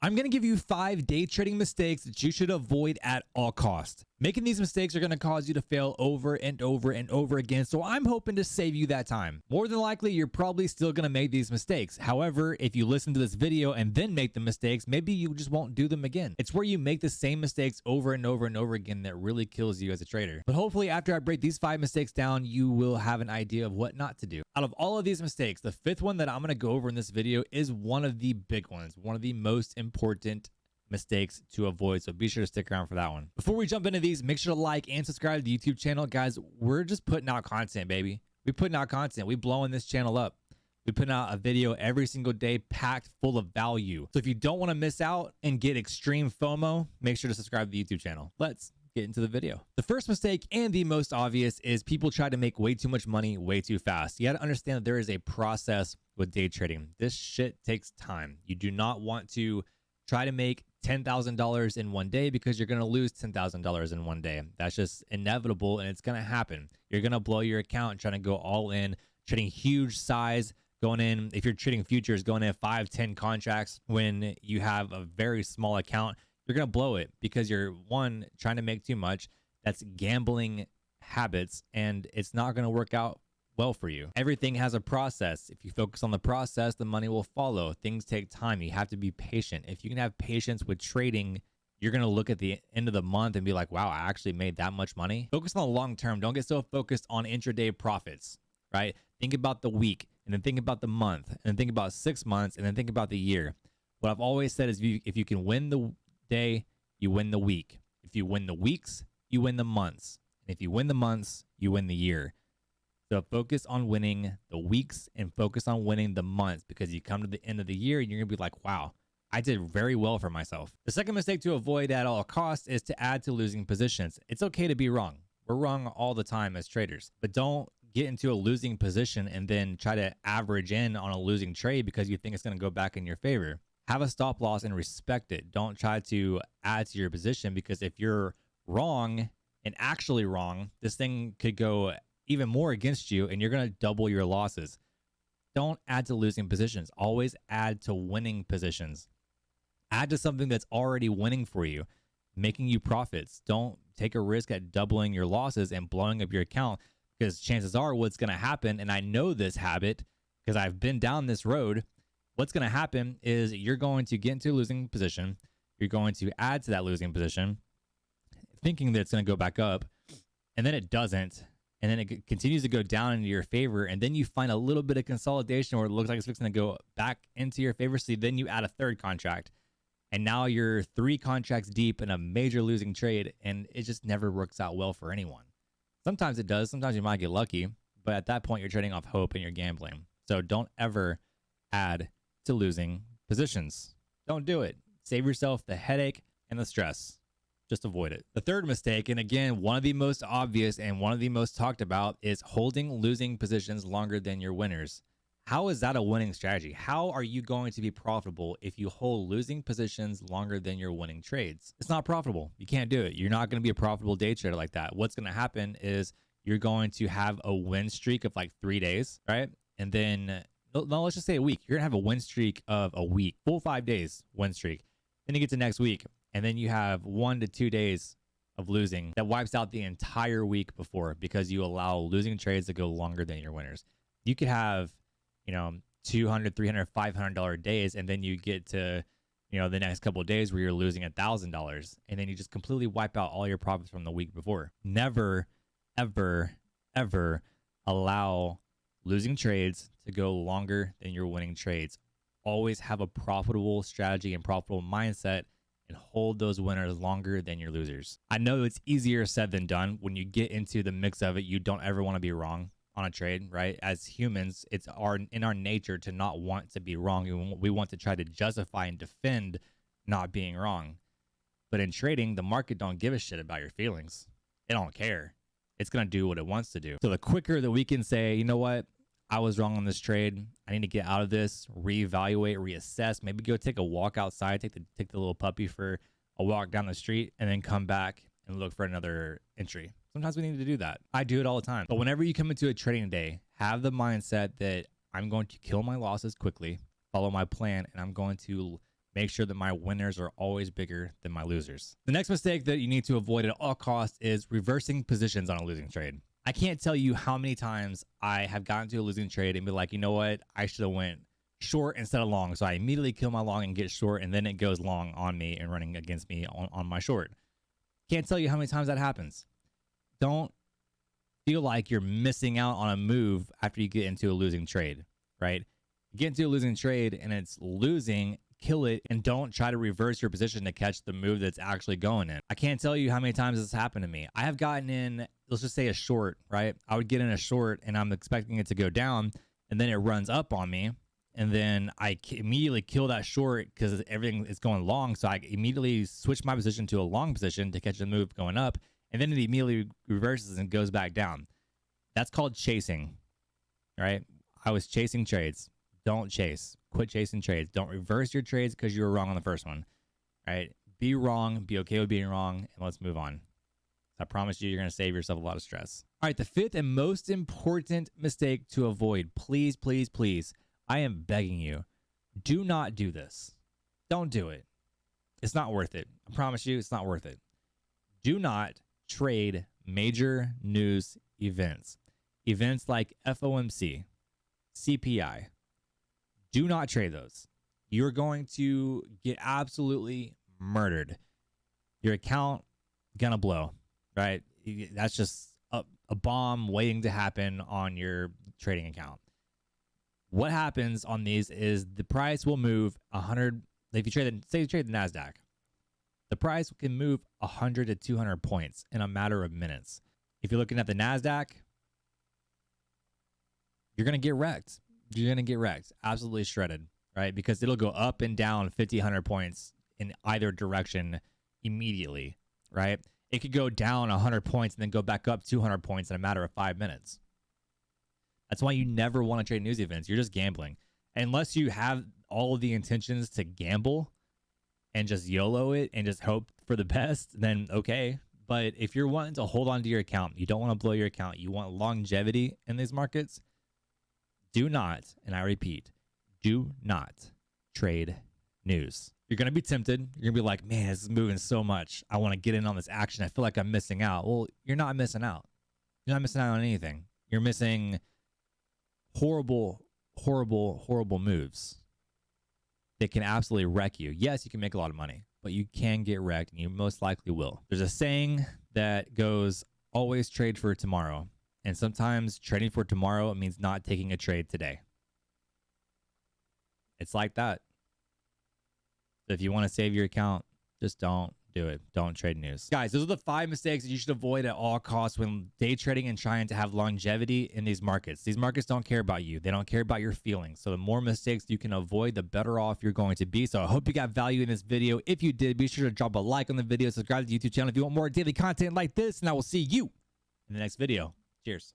I'm going to give you 5 day trading mistakes that you should avoid at all costs. Making these mistakes are going to cause you to fail over and over and over again, so I'm hoping to save you that time. More than likely, you're probably still going to make these mistakes. However, if you listen to this video and then make the mistakes, maybe you just won't do them again. It's where you make the same mistakes over and over and over again that really kills you as a trader. But hopefully after I break these 5 mistakes down, you will have an idea of what not to do. Out of all of these mistakes, the 5th one that I'm going to go over in this video is one of the big ones, one of the most important mistakes to avoid, so be sure to stick around for that one. Before we jump into these, make sure to like and subscribe to the YouTube channel. Guys, we're just putting out content, baby. We're putting out content. We're blowing this channel up. We put out a video every single day packed full of value. So if you don't want to miss out and get extreme FOMO, make sure to subscribe to the YouTube channel. Let's get into the video. The first mistake, and the most obvious, is people try to make way too much money way too fast. You got to understand that there is a process with day trading. This shit takes time. You do not want to try to make $10,000 in one day, because you're going to lose $10,000 in one day. That's just inevitable, and it's going to happen. You're going to blow your account trying to go all in, trading huge size, going in, if you're trading futures, going in 5, 10 contracts when you have a very small account. You're going to blow it because you're, one, trying to make too much. That's gambling habits, and it's not going to work out well for you. Everything has a process. If you focus on the process, the money will follow. Things take time. You have to be patient. If you can have patience with trading, you're going to look at the end of the month and be like, wow, I actually made that much money. Focus on the long term. Don't get so focused on intraday profits, right? Think about the week, and then think about the month, and then think about 6 months, and then think about the year. What I've always said is if you can win the day, you win the week. If you win the weeks, you win the months. And if you win the months, you win the year. So focus on winning the weeks and focus on winning the months, because you come to the end of the year and you're going to be like, wow, I did very well for myself. The second mistake to avoid at all costs is to add to losing positions. It's okay to be wrong. We're wrong all the time as traders, but don't get into a losing position and then try to average in on a losing trade because you think it's going to go back in your favor. Have a stop loss and respect it. Don't try to add to your position, because if you're wrong and actually wrong, this thing could go even more against you and you're going to double your losses. Don't add to losing positions. Always add to winning positions. Add to something that's already winning for you, making you profits. Don't take a risk at doubling your losses and blowing up your account, because chances are what's going to happen, and I know this habit because I've been down this road, what's going to happen is you're going to get into a losing position. You're going to add to that losing position, thinking that it's going to go back up, and then it doesn't. And then it continues to go down into your favor. And then you find a little bit of consolidation where it looks like it's fixing to go back into your favor. So then you add a third contract. And now you're 3 contracts deep in a major losing trade. And it just never works out well for anyone. Sometimes it does. Sometimes you might get lucky. But at that point, you're trading off hope and you're gambling. So don't ever add to losing positions. Don't do it. Save yourself the headache and the stress. Just avoid it. The third mistake, and again, one of the most obvious and one of the most talked about, is holding losing positions longer than your winners. How is that a winning strategy? How are you going to be profitable if you hold losing positions longer than your winning trades? It's not profitable. You can't do it. You're not going to be a profitable day trader like that. What's going to happen is you're going to have a win streak of like 3 days, right? And then, no, let's just say a week. You're going to have a win streak of a week, full 5 days win streak. Then you get to next week, and then you have 1 to 2 days of losing that wipes out the entire week before, because you allow losing trades to go longer than your winners. You could have, $200, $300, $500 days, and then you get to, the next couple of days where you're losing $1,000, and then you just completely wipe out all your profits from the week before. Never, ever, ever allow losing trades to go longer than your winning trades. Always have a profitable strategy and profitable mindset, and hold those winners longer than your losers. I know it's easier said than done. When you get into the mix of it, you don't ever want to be wrong on a trade, right? As humans, it's in our nature to not want to be wrong. We want to try to justify and defend not being wrong. But in trading, the market don't give a shit about your feelings. It don't care. It's going to do what it wants to do. So the quicker that we can say, you know what, I was wrong on this trade, I need to get out of this, reevaluate, reassess, maybe go take a walk outside, take the little puppy for a walk down the street, and then come back and look for another entry. Sometimes we need to do that. I do it all the time. But whenever you come into a trading day, have the mindset that I'm going to kill my losses quickly, follow my plan, and I'm going to make sure that my winners are always bigger than my losers. The next mistake that you need to avoid at all costs is reversing positions on a losing trade. I can't tell you how many times I have gotten to a losing trade and be like, you know what? I should have went short instead of long. So I immediately kill my long and get short, and then it goes long on me and running against me on my short. Can't tell you how many times that happens. Don't feel like you're missing out on a move after you get into a losing trade, right? Get into a losing trade and it's losing, kill it, and don't try to reverse your position to catch the move that's actually going in. I can't tell you how many times this happened to me. I have gotten in, let's just say a short, right? I would get in a short and I'm expecting it to go down, and then it runs up on me, and then I immediately kill that short because everything is going long. So I immediately switch my position to a long position to catch the move going up, and then it immediately reverses and goes back down. That's called chasing, right? I was chasing trades. Don't chase. Quit chasing trades. Don't reverse your trades because you were wrong on the first one, right? Be wrong. Be okay with being wrong, and let's move on. I promise you're going to save yourself a lot of stress. All right, the fifth and most important mistake to avoid. Please, please, please, I am begging you, do not do this. Don't do it. It's not worth it. I promise you, it's not worth it. Do not trade major news events. Events like FOMC, CPI. Do not trade those. You're going to get absolutely murdered. Your account gonna blow, right? That's just a bomb waiting to happen on your trading account. What happens on these is the price will move 100. If you trade, say you trade the NASDAQ, the price can move 100 to 200 points in a matter of minutes. If you're looking at the NASDAQ, you're going to get wrecked. You're going to get wrecked. Absolutely shredded, right? Because it'll go up and down 50, 100 points in either direction immediately, right? It could go down 100 points and then go back up 200 points in a matter of 5 minutes. That's why you never want to trade news events. You're just gambling. Unless you have all of the intentions to gamble and just YOLO it and just hope for the best, then okay. But if you're wanting to hold on to your account, you don't want to blow your account, you want longevity in these markets, do not, and I repeat, do not trade news. You're going to be tempted. You're going to be like, man, this is moving so much. I want to get in on this action. I feel like I'm missing out. Well, you're not missing out. You're not missing out on anything. You're missing horrible, horrible, horrible moves that can absolutely wreck you. Yes, you can make a lot of money, but you can get wrecked, and you most likely will. There's a saying that goes, always trade for tomorrow. And sometimes trading for tomorrow means not taking a trade today. It's like that. So if you want to save your account, just don't do it. Don't trade news. Guys, those are the 5 mistakes that you should avoid at all costs when day trading and trying to have longevity in these markets. These markets don't care about you. They don't care about your feelings. So the more mistakes you can avoid, the better off you're going to be. So I hope you got value in this video. If you did, be sure to drop a like on the video, subscribe to the YouTube channel if you want more daily content like this, and I will see you in the next video. Cheers.